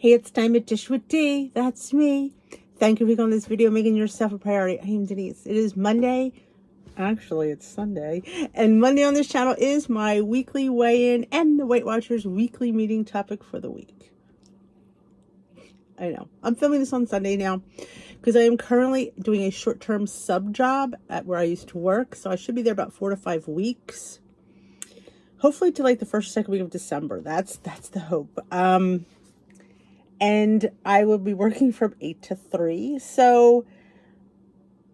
Hey, it's time at Dish with D. That's me. Thank you for clicking on this video, making yourself a priority. I am Denise. It is Monday. Actually, it's Sunday. And Monday on this channel is my weekly weigh-in and the Weight Watchers weekly meeting topic for the week. I know. I'm filming this on Sunday now because I am currently doing a short-term sub job at where I used to work. So I should be there about 4 to 5 weeks. Hopefully to like the first or second week of December. That's the hope. And I will be working from 8 to 3. So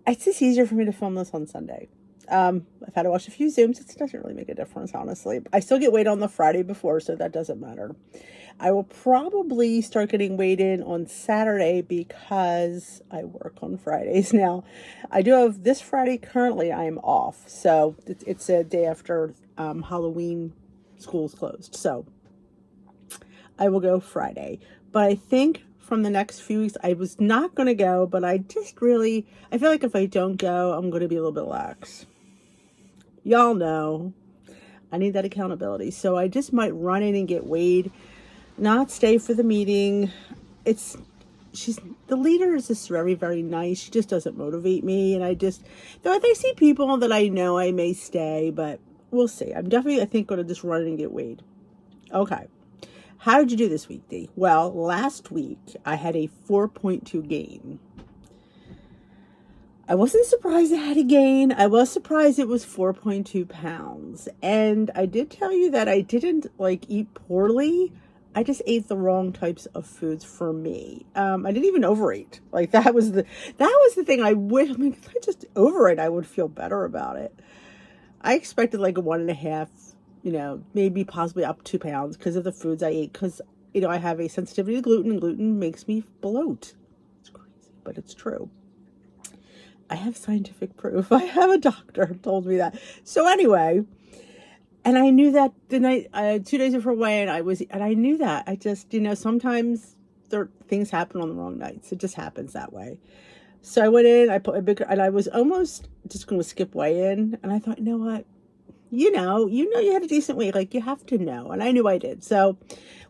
it's just easier for me to film this on Sunday. I've had to watch a few Zooms. It doesn't really make a difference, honestly. I still get weighed on the Friday before, so that doesn't matter. I will probably start getting weighed in on Saturday because I work on Fridays now. I do have this Friday currently. I am off. So it's a day after Halloween, school's closed. So I will go Friday. But I think from the next few weeks, I was not going to go, but I feel like if I don't go, I'm going to be a little bit lax. Y'all know I need that accountability. So I just might run in and get weighed, not stay for the meeting. The leader is just very, very nice. She just doesn't motivate me. And though I see people that I know, I may stay, but we'll see. I'm definitely, I think, going to just run in and get weighed. Okay. How did you do this week, Dee? Well, last week I had a 4.2 gain. I wasn't surprised I had a gain. I was surprised it was 4.2 pounds. And I did tell you that I didn't eat poorly. I just ate the wrong types of foods for me. I didn't even overeat. That was the thing. If I just overate, I would feel better about it. I expected a 1.5, maybe possibly up 2 pounds because of the foods I ate. Because, I have a sensitivity to gluten, and gluten makes me bloat. It's crazy, but it's true. I have scientific proof. I have a doctor told me that. So anyway, and I knew that the night, 2 days before weigh-in, I knew that. I just, sometimes things happen on the wrong nights. It just happens that way. So I went in, and I was almost just going to skip weigh-in. And I thought, you know what? You had a decent weight. You have to know. And I knew I did. So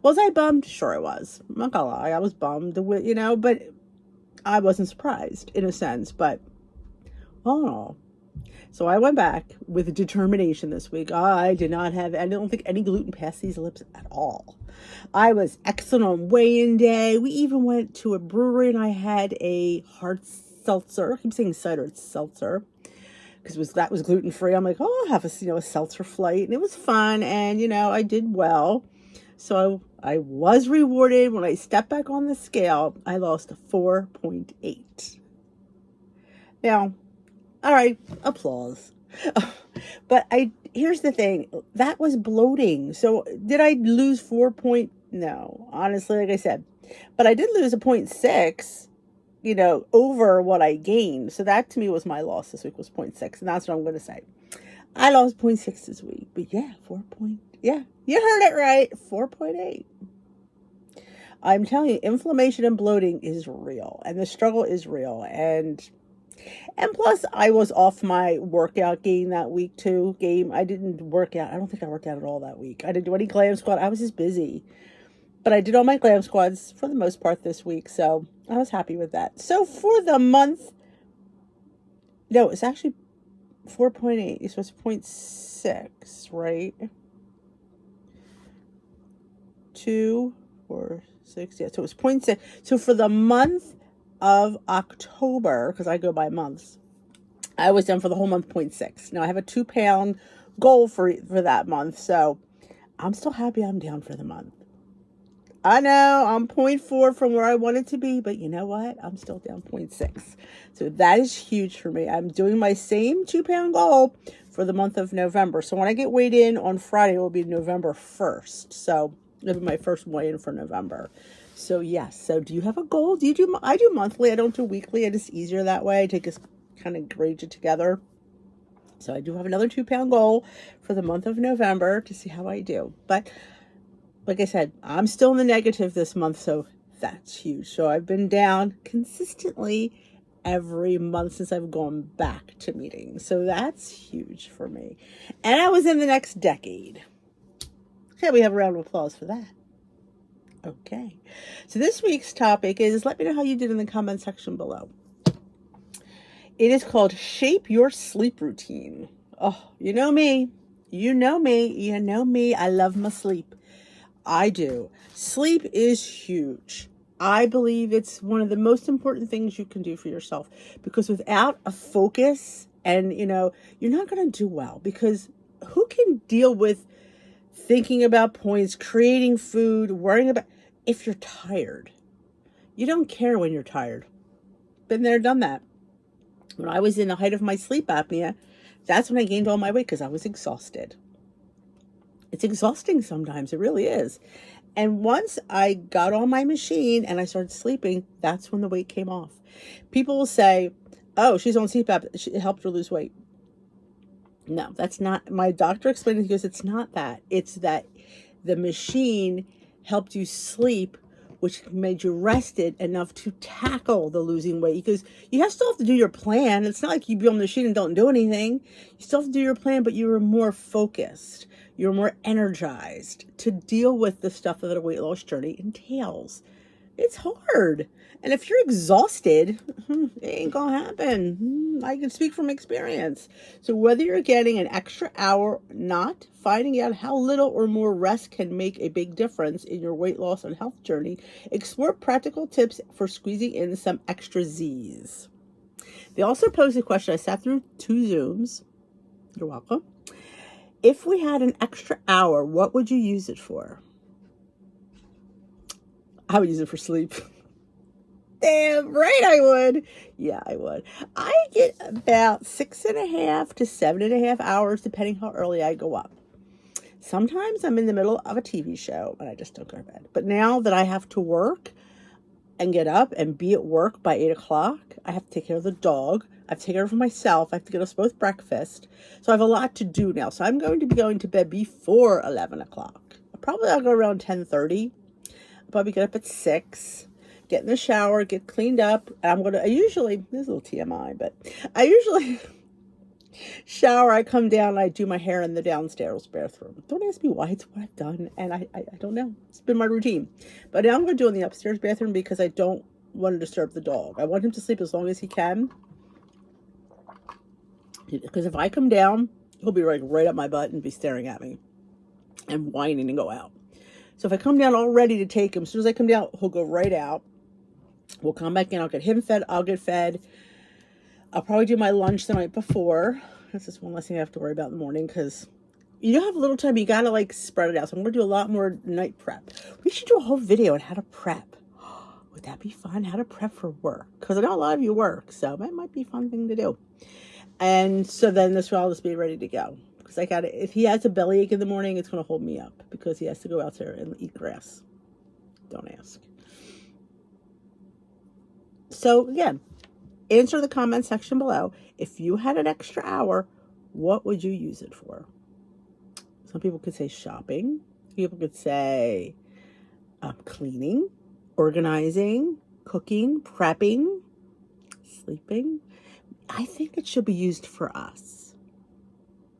was I bummed? Sure I was. I'm not gonna lie. I was bummed, but I wasn't surprised in a sense, but all in all. So I went back with determination this week. I don't think any gluten passed these lips at all. I was excellent on weigh-in day. We even went to a brewery and I had a hard seltzer. I keep saying cider, it's seltzer. Because that was gluten-free. I'm like, I'll have a seltzer flight. And it was fun. And, I did well. So I was rewarded. When I stepped back on the scale, I lost 4.8. Now, all right, applause. But here's the thing. That was bloating. So did I lose 4 point? No, honestly, like I said. But I did lose a 0.6. Over what I gained. So that to me was my loss this week, was 0.6. And that's what I'm going to say. I lost 0.6 this week. But yeah, you heard it right. 4.8. I'm telling you, inflammation and bloating is real. And the struggle is real. And plus, I was off my workout game that week too. I didn't work out. I don't think I worked out at all that week. I didn't do any glam squat. I was just busy. But I did all my glam squats for the most part this week. So I was happy with that. So for the month, no, it's actually 4.8. So it's 0.6, right? 2, 4, 6. Yeah, so it's 0.6. So for the month of October, because I go by months, I was down for the whole month 0.6. Now I have a 2-pound goal for that month. So I'm still happy I'm down for the month. I know I'm 0.4 from where I wanted to be, but you know what? I'm still down 0.6. So that is huge for me. I'm doing my same 2-pound goal for the month of November. So when I get weighed in on Friday, it will be November 1st. So it'll be my first weigh-in for November. So yes. So do you have a goal? I do monthly. I don't do weekly. It is easier that way. I take a kind of grade it together. So I do have another 2-pound goal for the month of November to see how I do. But like I said, I'm still in the negative this month, so that's huge. So I've been down consistently every month since I've gone back to meetings. So that's huge for me. And I was in the next decade. Okay, we have a round of applause for that. Okay. So this week's topic is, let me know how you did in the comment section below. It is called Shape Your Sleep Routine. Oh, you know me. You know me. You know me. I love my sleep. I do. Sleep is huge. I believe it's one of the most important things you can do for yourself, because without a focus and, you're not going to do well, because who can deal with thinking about points, creating food, worrying about, if you're tired? You don't care when you're tired. Been there, done that. When I was in the height of my sleep apnea, that's when I gained all my weight, because I was exhausted. It's exhausting sometimes. It really is. And once I got on my machine and I started sleeping, that's when the weight came off. People will say, oh, she's on CPAP. It helped her lose weight. No, that's not. My doctor explained it. He goes, it's not that. It's that the machine helped you sleep, which made you rested enough to tackle the losing weight. Because you still have to do your plan. It's not like you be on the machine and don't do anything. You still have to do your plan, but you were more focused. You're more energized to deal with the stuff that a weight loss journey entails. It's hard. And if you're exhausted, it ain't going to happen. I can speak from experience. So whether you're getting an extra hour or not, finding out how little or more rest can make a big difference in your weight loss and health journey, explore practical tips for squeezing in some extra Z's. They also posed a question. I sat through 2 Zooms. You're welcome. If we had an extra hour, what would you use it for? I would use it for sleep. Damn right I would. Yeah, I would. I get about 6.5 to 7.5 hours, depending how early I go up. Sometimes I'm in the middle of a TV show and I just don't go to bed. But now that I have to work and get up and be at work by 8 o'clock, I have to take care of the dog. I have to take care of myself. I have to get us both breakfast. So I have a lot to do now. So I'm going to be going to bed before 11 o'clock. I'll go around 10:30. I'll probably get up at 6, get in the shower, get cleaned up. And this is a little TMI, but I usually shower. I come down and I do my hair in the downstairs bathroom. Don't ask me why. It's what I've done. And I don't know. It's been my routine. But now I'm going to do it in the upstairs bathroom because I don't want to disturb the dog. I want him to sleep as long as he can. Because if I come down, he'll be right up my butt and be staring at me and whining and go out. So if I come down all ready to take him, as soon as I come down, he'll go right out. We'll come back in. I'll get him fed. I'll get fed. I'll probably do my lunch the night before. That's just one less thing I have to worry about in the morning, because you don't have a little time. You got to spread it out. So I'm going to do a lot more night prep. We should do a whole video on how to prep. Would that be fun? How to prep for work? Because I know a lot of you work, so that might be a fun thing to do. And so then this will all just be ready to go. Because if he has a bellyache in the morning, it's going to hold me up because he has to go out there and eat grass. Don't ask. So again, answer the comment section below. If you had an extra hour, what would you use it for? Some people could say shopping. People could say cleaning, organizing, cooking, prepping, sleeping. I think it should be used for us.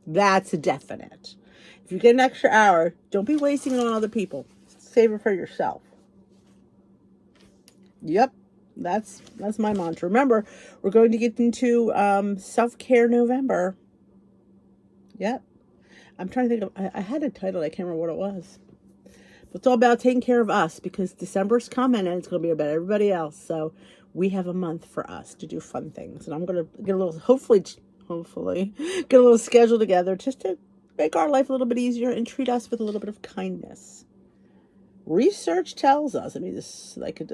That's a definite. If you get an extra hour, don't be wasting it on other people. Save it for yourself. Yep, that's my mantra. Remember, we're going to get into self-care November. Yep. I'm trying to think of, I had a title, I can't remember what it was. But it's all about taking care of us, because December's coming and it's going to be about everybody else. So we have a month for us to do fun things. And I'm going to get a little, hopefully, get a little schedule together just to make our life a little bit easier and treat us with a little bit of kindness. Research tells us, I could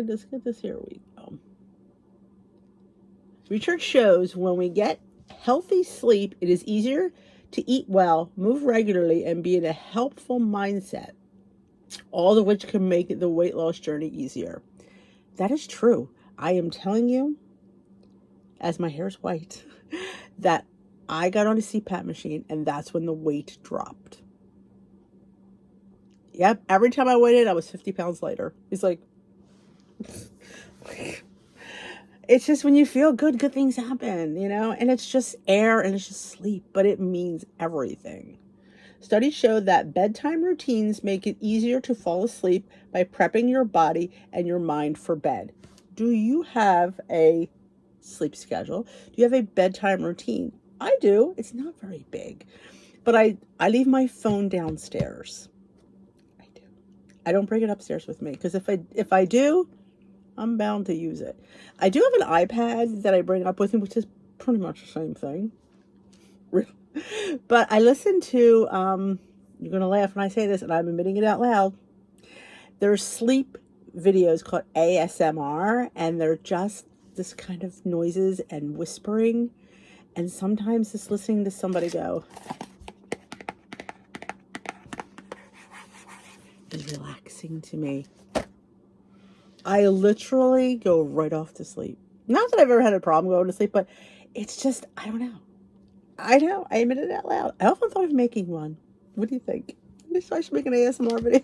just get this, here we go. Research shows when we get healthy sleep, it is easier to eat well, move regularly, and be in a helpful mindset, all of which can make the weight loss journey easier. That is true. I am telling you, as my hair is white, that I got on a CPAP machine, and that's when the weight dropped. Yep, every time I waited, I was 50 pounds lighter. It's like, it's just when you feel good things happen, and it's just air and it's just sleep, but it means everything. Studies show that bedtime routines make it easier to fall asleep by prepping your body and your mind for bed. Do you have a sleep schedule? Do you have a bedtime routine? I do. It's not very big, but I leave my phone downstairs. I do. I don't bring it upstairs with me because if I do, I'm bound to use it. I do have an iPad that I bring up with me, which is pretty much the same thing. But I listen to, you're going to laugh when I say this, and I'm admitting it out loud. There's sleep videos called ASMR, and they're just this kind of noises and whispering. And sometimes just listening to somebody go is relaxing to me. I literally go right off to sleep. Not that I've ever had a problem going to sleep, but it's just, I don't know. I know, I admit it out loud. I often thought of making one. What do you think? I should make an ASMR video.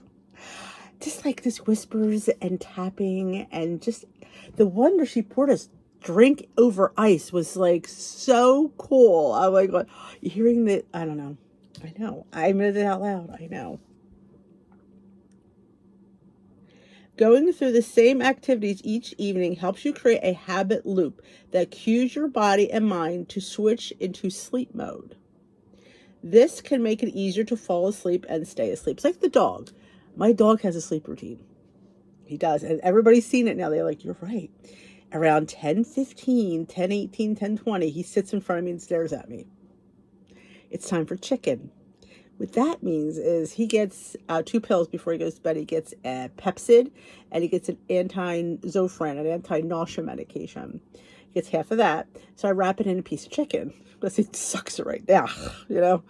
Just like this whispers and tapping, and just the one where she poured us drink over ice was like so cool. I'm like, hearing that, I don't know. I know. I admit it out loud. I know. Going through the same activities each evening helps you create a habit loop that cues your body and mind to switch into sleep mode. This can make it easier to fall asleep and stay asleep. It's like the dog. My dog has a sleep routine. He does. And everybody's seen it now. They're like, you're right. Around 10:15, 10:18, 10:20, he sits in front of me and stares at me. It's time for chicken. What that means is he gets 2 pills before he goes to bed. He gets a Pepsid, and he gets an anti-Zofran, an anti-nausea medication. He gets half of that. So I wrap it in a piece of chicken because he sucks it right now, you know.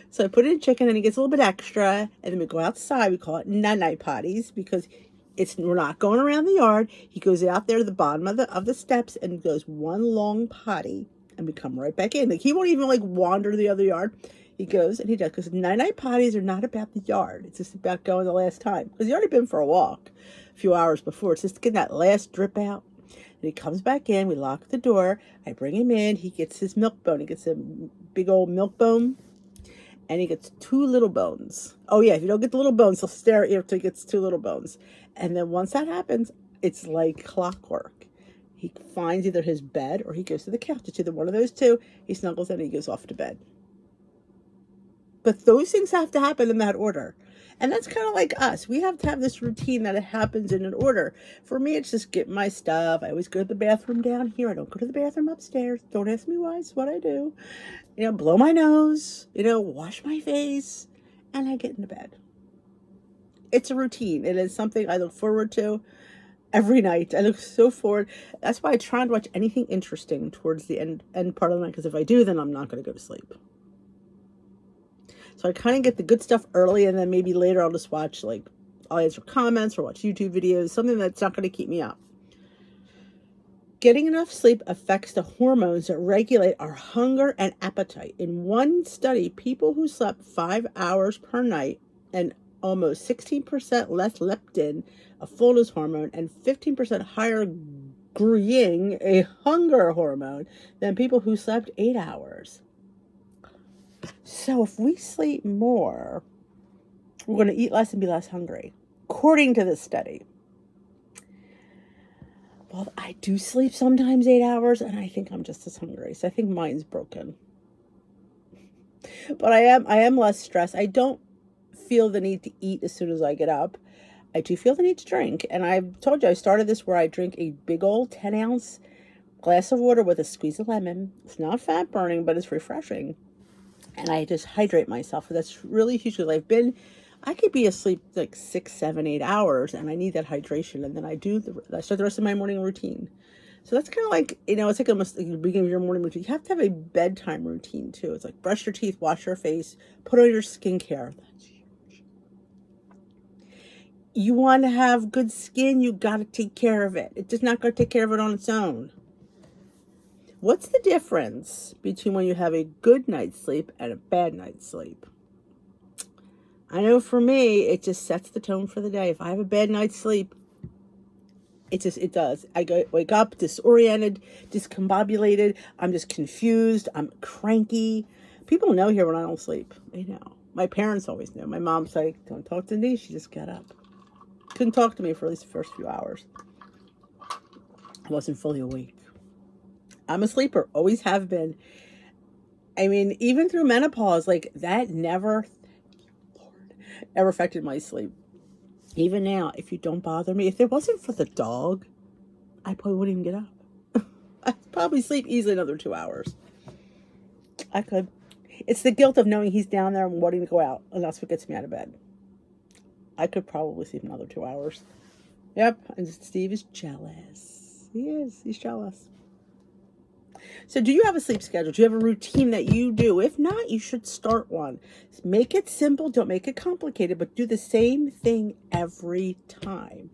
So I put it in chicken, and he gets a little bit extra, and then we go outside. We call it night-night potties because we're not going around the yard. He goes out there to the bottom of the steps and goes one long potty, and we come right back in. Like, he won't even wander the other yard. He goes and he does, because night-night potties are not about the yard. It's just about going the last time. Because he's already been for a walk a few hours before. It's just getting that last drip out. And he comes back in. We lock the door. I bring him in. He gets his milk bone. He gets a big old milk bone. And he gets 2 little bones. Oh, yeah, if you don't get the little bones, he'll stare at you until he gets 2 little bones. And then once that happens, it's like clockwork. He finds either his bed or he goes to the couch. It's either one of those two. He snuggles in and he goes off to bed. But those things have to happen in that order. And that's kind of like us. We have to have this routine that it happens in an order. For me, it's just get my stuff. I always go to the bathroom down here. I don't go to the bathroom upstairs. Don't ask me why. It's what I do. Blow my nose, wash my face, and I get into bed. It's a routine. It is something I look forward to every night. I look so forward. That's why I try not to watch anything interesting towards the end part of the night, because if I do, then I'm not going to go to sleep. So I kind of get the good stuff early, and then maybe later I'll just watch, I'll answer comments or watch YouTube videos, something that's not going to keep me up. Getting enough sleep affects the hormones that regulate our hunger and appetite. In one study, people who slept 5 hours per night and almost 16% less leptin, a fullness hormone, and 15% higher ghrelin, a hunger hormone, than people who slept 8 hours. So if we sleep more, we're going to eat less and be less hungry, according to this study. Well, I do sleep sometimes 8 hours, and I think I'm just as hungry. So I think mine's broken. But I am less stressed. I don't feel the need to eat as soon as I get up. I do feel the need to drink. And I've told you, I started this where I drink a big old 10-ounce glass of water with a squeeze of lemon. It's not fat burning, but it's refreshing. And I just hydrate myself. That's really huge, because I could be asleep 6, 7, 8 hours, and I need that hydration. And then I start the rest of my morning routine. So that's kind of it's like almost like the beginning of your morning routine. You have to have a bedtime routine too. It's like brush your teeth, wash your face, put on your skincare. That's huge. You want to have good skin, you got to take care of it. It's just not going to take care of it on its own. What's the difference between when you have a good night's sleep and a bad night's sleep? I know for me, it just sets the tone for the day. If I have a bad night's sleep, it does. Wake up disoriented, discombobulated. I'm just confused. I'm cranky. People know here when I don't sleep. They know. My parents always knew. My mom's like, don't talk to me. She just got up. Couldn't talk to me for at least the first few hours. I wasn't fully awake. I'm a sleeper. Always have been. I mean, even through menopause, like that never, Lord, ever affected my sleep. Even now, if you don't bother me, if it wasn't for the dog, I probably wouldn't even get up. I'd probably sleep easily another 2 hours. I could. It's the guilt of knowing he's down there and wanting to go out, and that's what gets me out of bed. I could probably sleep another 2 hours. Yep, and Steve is jealous. He is. He's jealous. So do you have a sleep schedule? Do you have a routine that you do? If not, you should start one. Make it simple. Don't make it complicated, but do the same thing every time.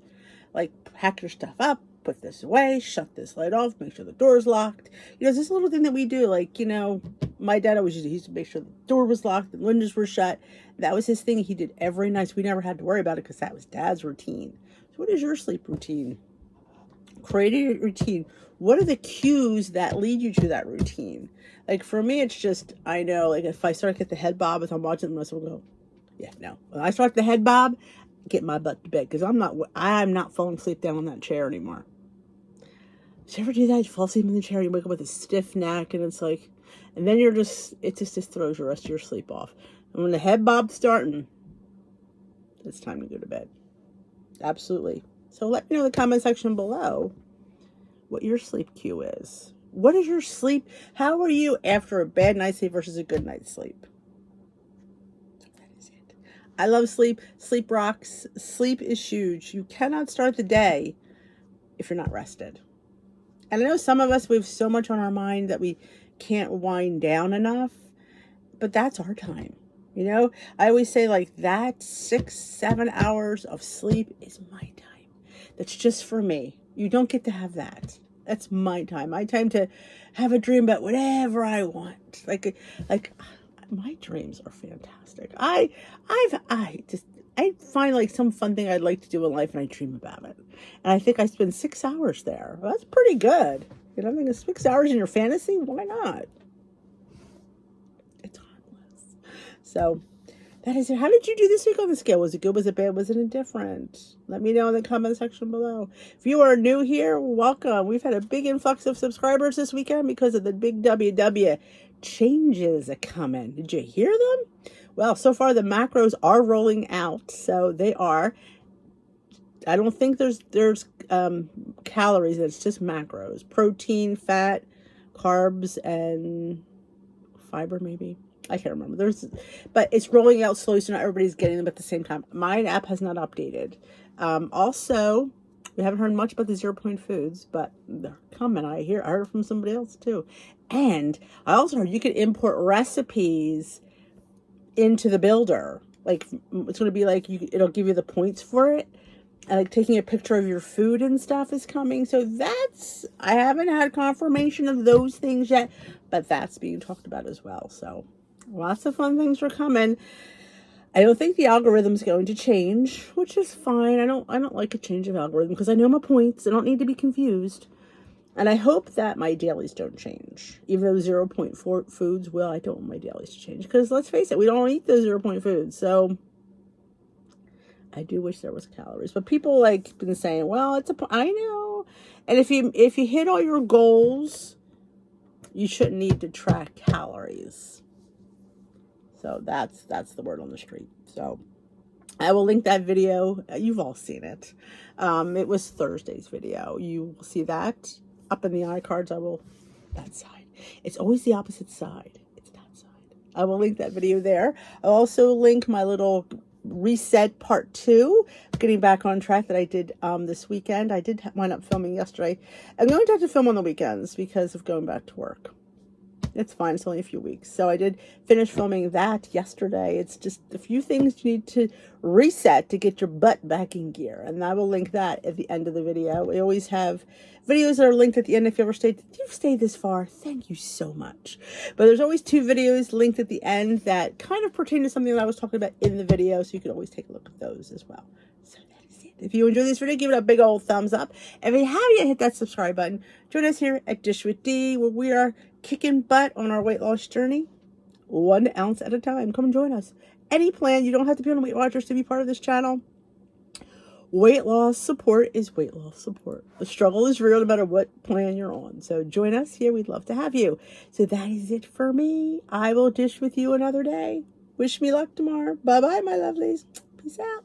Like pack your stuff up, put this away, shut this light off, make sure the door's locked. You know, it's this little thing that we do. Like, you know, my dad always used to make sure the door was locked, the windows were shut. That was his thing he did every night. So we never had to worry about it because that was Dad's routine. So what is your sleep routine? Create a routine. What are the cues that lead you to that routine? Like for me, it's just, I know, like if I start to get the head bob as I'm watching the rest, will go, yeah, no. When I start the head bob, get my butt to bed because I'm not falling asleep down on that chair anymore. Did you ever do that? You fall asleep in the chair, you wake up with a stiff neck, and it's like, and then it just throws the rest of your sleep off. And when the head bob's starting, it's time to go to bed. Absolutely. So let me know in the comment section below what your sleep cue is. What is your sleep? How are you after a bad night's sleep versus a good night's sleep? That is it. I love sleep. Sleep rocks. Sleep is huge. You cannot start the day if you're not rested. And I know some of us, we have so much on our mind that we can't wind down enough, but that's our time. You know, I always say like that 6-7 hours of sleep is my time. That's just for me. You don't get to have that. That's my time. My time to have a dream about whatever I want. Like my dreams are fantastic. I find like some fun thing I'd like to do in life and I dream about it. And I think I spend 6 hours there. Well, that's pretty good. You know, I think 6 hours in your fantasy, why not? It's harmless. So that is it. How did you do this week on the scale? Was it good? Was it bad? Was it indifferent? Let me know in the comment section below. If you are new here, welcome. We've had a big influx of subscribers this weekend because of the big WW changes coming. Did you hear them? Well, so far the macros are rolling out. So they are. I don't think there's calories. It's just macros. Protein, fat, carbs, and fiber maybe. I can't remember. But it's rolling out slowly, so not everybody's getting them at the same time. My app has not updated. Also, we haven't heard much about the 0 point foods, but they're coming. I heard from somebody else too. And I also heard you could import recipes into the builder. Like it's going to be like it'll give you the points for it. And like taking a picture of your food and stuff is coming. So I haven't had confirmation of those things yet, but that's being talked about as well. So lots of fun things are coming. I don't think the algorithm's going to change, which is fine. I don't like a change of algorithm because I know my points. I don't need to be confused. And I hope that my dailies don't change. Even though 0 point foods will, I don't want my dailies to change. Because let's face it, we don't eat those 0 point foods. So I do wish there was calories. But people like been saying, well, I know. And if you hit all your goals, you shouldn't need to track calories. So that's the word on the street. So I will link that video. You've all seen it. It was Thursday's video. You will see that up in the iCards. That side. It's always the opposite side. It's that side. I will link that video there. I'll also link my little reset part 2, getting back on track that I did this weekend. I did wind up filming yesterday. I'm going to have to film on the weekends because of going back to work. It's fine. It's only a few weeks. So I did finish filming that yesterday. It's just a few things you need to reset to get your butt back in gear. And I will link that at the end of the video. We always have videos that are linked at the end. If you ever you've stayed this far, thank you so much. But there's always 2 videos linked at the end that kind of pertain to something that I was talking about in the video. So you can always take a look at those as well. So that is it. If you enjoyed this video, give it a big old thumbs up. And if you haven't yet, hit that subscribe button. Join us here at Dish with D, where we are kicking butt on our weight loss journey, 1 ounce at a time. Come and join us. any plan. You don't have to be on Weight Watchers to be part of this channel. Weight loss support is weight loss support. The struggle is real no matter what plan you're on. So join us here. We'd love to have you. So that is it for me. I will dish with you another day. Wish me luck tomorrow. Bye-bye, my lovelies. Peace out.